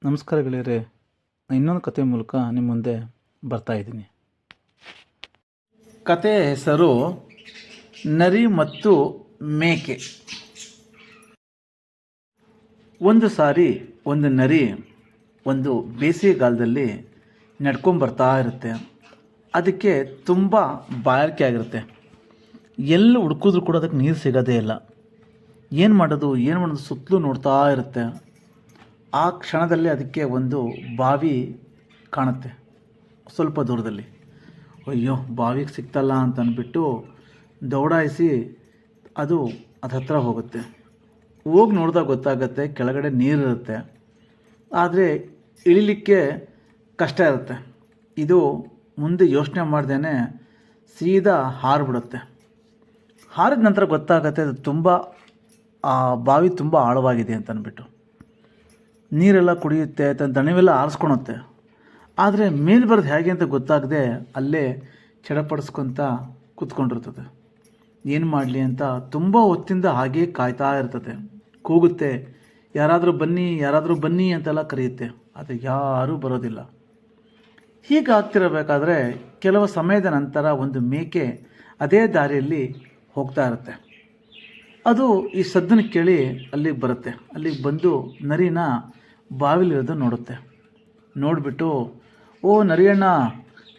ನಮಸ್ಕಾರ ಗೆಳೆಯರೆ, ಇನ್ನೊಂದು ಕತೆ ಮೂಲಕ ನಿಮ್ಮ ಮುಂದೆ ಬರ್ತಾ ಇದ್ದೀನಿ. ಕತೆ ಹೆಸರು ನರಿ ಮತ್ತು ಮೇಕೆ. ಒಂದು ಸಾರಿ ಒಂದು ನರಿ ಒಂದು ಬೇಸಿಗೆಗಾಲದಲ್ಲಿ ನಡ್ಕೊಂಬರ್ತಾ ಇರುತ್ತೆ. ಅದಕ್ಕೆ ತುಂಬ ಬಾಯಾರಿಕೆ ಆಗಿರುತ್ತೆ. ಎಲ್ಲಿ ಹುಡುಕಿದ್ರು ಕೂಡ ಅದಕ್ಕೆ ನೀರು ಸಿಗೋದೇ ಇಲ್ಲ. ಏನು ಮಾಡೋದು ಸುತ್ತಲೂ ನೋಡ್ತಾ ಇರುತ್ತೆ. ಆ ಕ್ಷಣದಲ್ಲಿ ಅದಕ್ಕೆ ಒಂದು ಬಾವಿ ಕಾಣುತ್ತೆ ಸ್ವಲ್ಪ ದೂರದಲ್ಲಿ. ಅಯ್ಯೋ, ಬಾವಿಗೆ ಸಿಕ್ತಲ್ಲ ಅಂತ ಅಂದ್ಬಿಟ್ಟು ದೌಡಾಯಿಸಿ ಅದು ಅದ್ರ ಹತ್ರ ಹೋಗುತ್ತೆ. ಹೋಗಿ ನೋಡಿದಾಗ ಗೊತ್ತಾಗುತ್ತೆ ಕೆಳಗಡೆ ನೀರಿರುತ್ತೆ, ಆದರೆ ಇಳಿಲಿಕ್ಕೆ ಕಷ್ಟ ಇರುತ್ತೆ. ಇದು ಮುಂದೆ ಯೋಚನೆ ಮಾಡ್ದೇ ಸೀದಾ ಹಾರಿಬಿಡುತ್ತೆ. ಹಾರಿದ ನಂತರ ಗೊತ್ತಾಗುತ್ತೆ ಅದು ಆ ಬಾವಿ ತುಂಬ ಆಳವಾಗಿದೆ ಅಂತ ಅಂದ್ಬಿಟ್ಟು. ನೀರೆಲ್ಲ ಕುಡಿಯುತ್ತೆ, ತನ್ನ ದಣಿವೆಲ್ಲ ಆರಿಸ್ಕೊಳುತ್ತೆ. ಆದರೆ ಮೇಲೆ ಬರೋದು ಹೇಗೆ ಅಂತ ಗೊತ್ತಾಗದೆ ಅಲ್ಲೇ ಚಡಪಡಿಸ್ಕೊತ ಕೂತ್ಕೊಂಡಿರ್ತದೆ. ಏನು ಮಾಡಲಿ ಅಂತ ತುಂಬ ಹೊತ್ತಿಂದ ಹಾಗೇ ಕಾಯ್ತಾ ಇರ್ತದೆ. ಕೂಗುತ್ತೆ, ಯಾರಾದರೂ ಬನ್ನಿ ಅಂತೆಲ್ಲ ಕರೆಯುತ್ತೆ. ಆದರೆ ಯಾರೂ ಬರೋದಿಲ್ಲ. ಹೀಗಾಗ್ತಿರಬೇಕಾದ್ರೆ ಕೆಲವು ಸಮಯದ ನಂತರ ಒಂದು ಮೇಕೆ ಅದೇ ದಾರಿಯಲ್ಲಿ ಹೋಗ್ತಾ ಇರುತ್ತೆ. ಅದು ಈ ಸದ್ದನ್ನು ಕೇಳಿ ಅಲ್ಲಿಗೆ ಬರುತ್ತೆ. ಅಲ್ಲಿಗೆ ಬಂದು ನರಿನ ಬಾವಿಲಿರೋದು ನೋಡುತ್ತೆ. ನೋಡಿಬಿಟ್ಟು, ಓ ನರಿಯಣ್ಣ,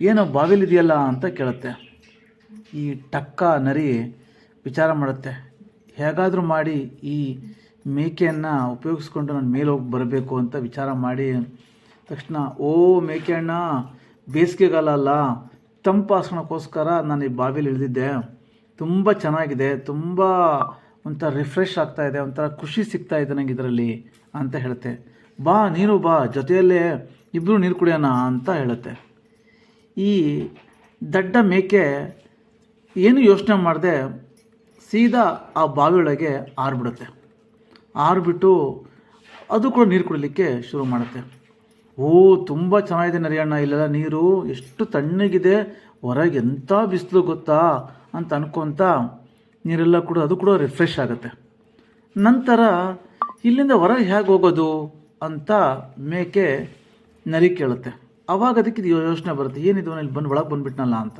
ಏನೋ ಬಾವಿಲಿದೆಯಲ್ಲ ಅಂತ ಕೇಳುತ್ತೆ. ಈ ಟಕ್ಕ ನರಿ ವಿಚಾರ ಮಾಡುತ್ತೆ, ಹೇಗಾದರೂ ಮಾಡಿ ಈ ಮೇಕೆಯನ್ನು ಉಪಯೋಗಿಸ್ಕೊಂಡು ನಾನು ಮೇಲೆ ಹೋಗಿ ಬರಬೇಕು ಅಂತ ವಿಚಾರ ಮಾಡಿ ತಕ್ಷಣ, ಓ ಮೇಕೆ ಅಣ್ಣ, ಬೇಸಿಗೆಗಾಲ ಅಲ್ಲ, ತಂಪಾಸನಕ್ಕೋಸ್ಕರ ನಾನು ಈ ಬಾವಿಲಿ ಇಳಿದಿದ್ದೆ. ತುಂಬ ಚೆನ್ನಾಗಿದೆ, ತುಂಬ ಒಂಥರ ರಿಫ್ರೆಶ್ ಆಗ್ತಾಯಿದೆ, ಒಂಥರ ಖುಷಿ ಸಿಗ್ತಾಯಿದೆ ನನಗೆ ಇದರಲ್ಲಿ ಅಂತ ಹೇಳುತ್ತೆ. ಬಾ, ನೀನು ಬಾ, ಜೊತೆಯಲ್ಲೇ ಇಬ್ಬರು ನೀರು ಕುಡಿಯೋಣ ಅಂತ ಹೇಳುತ್ತೆ. ಈ ದಡ್ಡ ಮೇಕೆ ಏನು ಯೋಚನೆ ಮಾಡದೆ ಸೀದಾ ಆ ಬಾವಿಯೊಳಗೆ ಆರಿಬಿಡುತ್ತೆ. ಆರಿಬಿಟ್ಟು ಅದು ಕೂಡ ನೀರು ಕುಡಿಲಿಕ್ಕೆ ಶುರು ಮಾಡುತ್ತೆ. ಓ, ತುಂಬ ಚೆನ್ನಾಗಿದೆ ನರಿಯಣ್ಣ, ಇಲ್ಲೆಲ್ಲ ನೀರು ಎಷ್ಟು ತಣ್ಣಗಿದೆ, ಹೊರಗೆ ಎಂಥ ಬಿಸಿಲು ಗೊತ್ತಾ ಅಂತ ಅನ್ಕೊತ ನೀರೆಲ್ಲ ಕೂಡ ಅದು ಕೂಡ ರಿಫ್ರೆಶ್ ಆಗುತ್ತೆ. ನಂತರ ಇಲ್ಲಿಂದ ಹೊರಗೆ ಹೇಗೆ ಹೋಗೋದು ಅಂತ ಮೇಕೆ ನರಿ ಕೇಳುತ್ತೆ. ಆವಾಗ ಅದಕ್ಕೆ ಯೋಚನೆ ಬರುತ್ತೆ, ಏನಿದು ಇಲ್ಲಿ ಒಳಗೆ ಬಂದುಬಿಟ್ನಲ್ಲ ಅಂತ.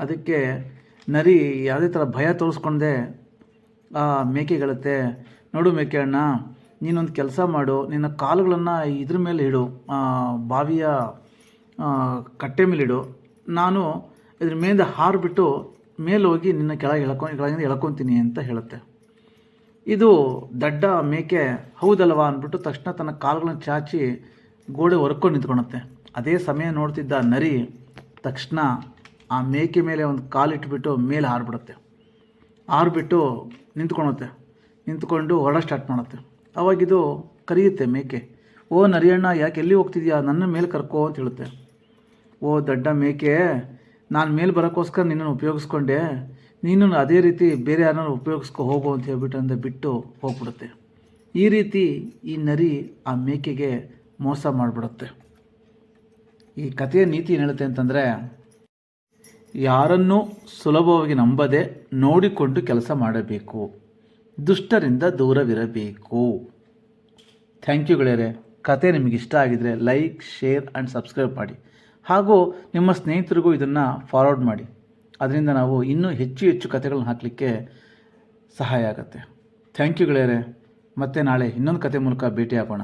ಅದಕ್ಕೆ ನರಿ ಯಾವುದೇ ಥರ ಭಯ ತೋರಿಸ್ಕೊಂಡೆ ಆ ಮೇಕೆ ಹೇಳುತ್ತೆ, ನೋಡು ಮೇಕೆ ಅಣ್ಣ, ನೀನೊಂದು ಕೆಲಸ ಮಾಡು, ನಿನ್ನ ಕಾಲುಗಳನ್ನು ಇದ್ರ ಮೇಲೆ ಇಡು, ಬಾವಿಯ ಕಟ್ಟೆ ಮೇಲೆ ಇಡು, ನಾನು ಇದ್ರ ಮೇಲಿಂದ ಹಾರಿಬಿಟ್ಟು ಮೇಲೆ ಹೋಗಿ ನಿನ್ನ ಕೆಳಗಿಂದ ಎಳ್ಕೊತೀನಿ ಅಂತ ಹೇಳುತ್ತೆ. ಇದು ದಡ್ಡ ಮೇಕೆ ಹೌದಲ್ವಾ ಅಂದ್ಬಿಟ್ಟು ತಕ್ಷಣ ತನ್ನ ಕಾಲುಗಳನ್ನು ಚಾಚಿ ಗೋಡೆ ಹೊರ್ಕೊಂಡು ನಿಂತ್ಕೊಳುತ್ತೆ. ಅದೇ ಸಮಯ ನೋಡ್ತಿದ್ದ ನರಿ ತಕ್ಷಣ ಆ ಮೇಕೆ ಮೇಲೆ ಒಂದು ಕಾಲಿಟ್ಬಿಟ್ಟು ಮೇಲೆ ಹಾರಿಬಿಡುತ್ತೆ. ಹಾರಿಬಿಟ್ಟು ನಿಂತ್ಕೊಂಡು ಹೊರಡ ಸ್ಟಾರ್ಟ್ ಮಾಡುತ್ತೆ. ಅವಾಗಿದು ಕರೆಯುತ್ತೆ ಮೇಕೆ, ಓ ನರಿಯಣ್ಣ, ಯಾಕೆ ಎಲ್ಲಿ ಹೋಗ್ತಿದ್ಯಾ, ನನ್ನ ಮೇಲೆ ಕರ್ಕೋ ಅಂತ ಹೇಳುತ್ತೆ. ಓ ದಡ್ಡ ಮೇಕೆ, ನಾನು ಮೇಲೆ ಬರೋಕ್ಕೋಸ್ಕರ ನಿನ್ನನ್ನು ಉಪಯೋಗಿಸ್ಕೊಂಡೆ, ನೀನು ಅದೇ ರೀತಿ ಬೇರೆ ಯಾರನ್ನಾರು ಉಪಯೋಗಿಸ್ಕೊ ಹೋಗು ಅಂತ ಹೇಳ್ಬಿಟ್ಟು ಬಿಟ್ಟು ಹೋಗ್ಬಿಡುತ್ತೆ. ಈ ರೀತಿ ಈ ನರಿ ಆ ಮೇಕೆಗೆ ಮೋಸ ಮಾಡಿಬಿಡುತ್ತೆ. ಈ ಕಥೆಯ ನೀತಿ ಏನು ಹೇಳುತ್ತೆ ಅಂತಂದರೆ, ಯಾರನ್ನೂ ಸುಲಭವಾಗಿ ನಂಬದೆ ನೋಡಿಕೊಂಡು ಕೆಲಸ ಮಾಡಬೇಕು, ದುಷ್ಟರಿಂದ ದೂರವಿರಬೇಕು. ಥ್ಯಾಂಕ್ ಯು ಗೆಳೆಯರೆ. ಕತೆ ನಿಮಗೆ ಇಷ್ಟ ಆಗಿದರೆ ಲೈಕ್, ಶೇರ್ ಆ್ಯಂಡ್ ಸಬ್ಸ್ಕ್ರೈಬ್ ಮಾಡಿ. ಹಾಗೂ ನಿಮ್ಮ ಸ್ನೇಹಿತರಿಗೂ ಇದನ್ನು ಫಾರ್ವರ್ಡ್ ಮಾಡಿ. ಅದರಿಂದ ನಾವು ಇನ್ನೂ ಹೆಚ್ಚು ಕಥೆಗಳನ್ನ ಹಾಕಲಿಕ್ಕೆ ಸಹಾಯ ಆಗುತ್ತೆ. ಥ್ಯಾಂಕ್ ಯು ಗೆಳೆಯರೆ. ಮತ್ತೆ ನಾಳೆ ಇನ್ನೊಂದು ಕತೆ ಮೂಲಕ ಭೇಟಿಯಾಗೋಣ.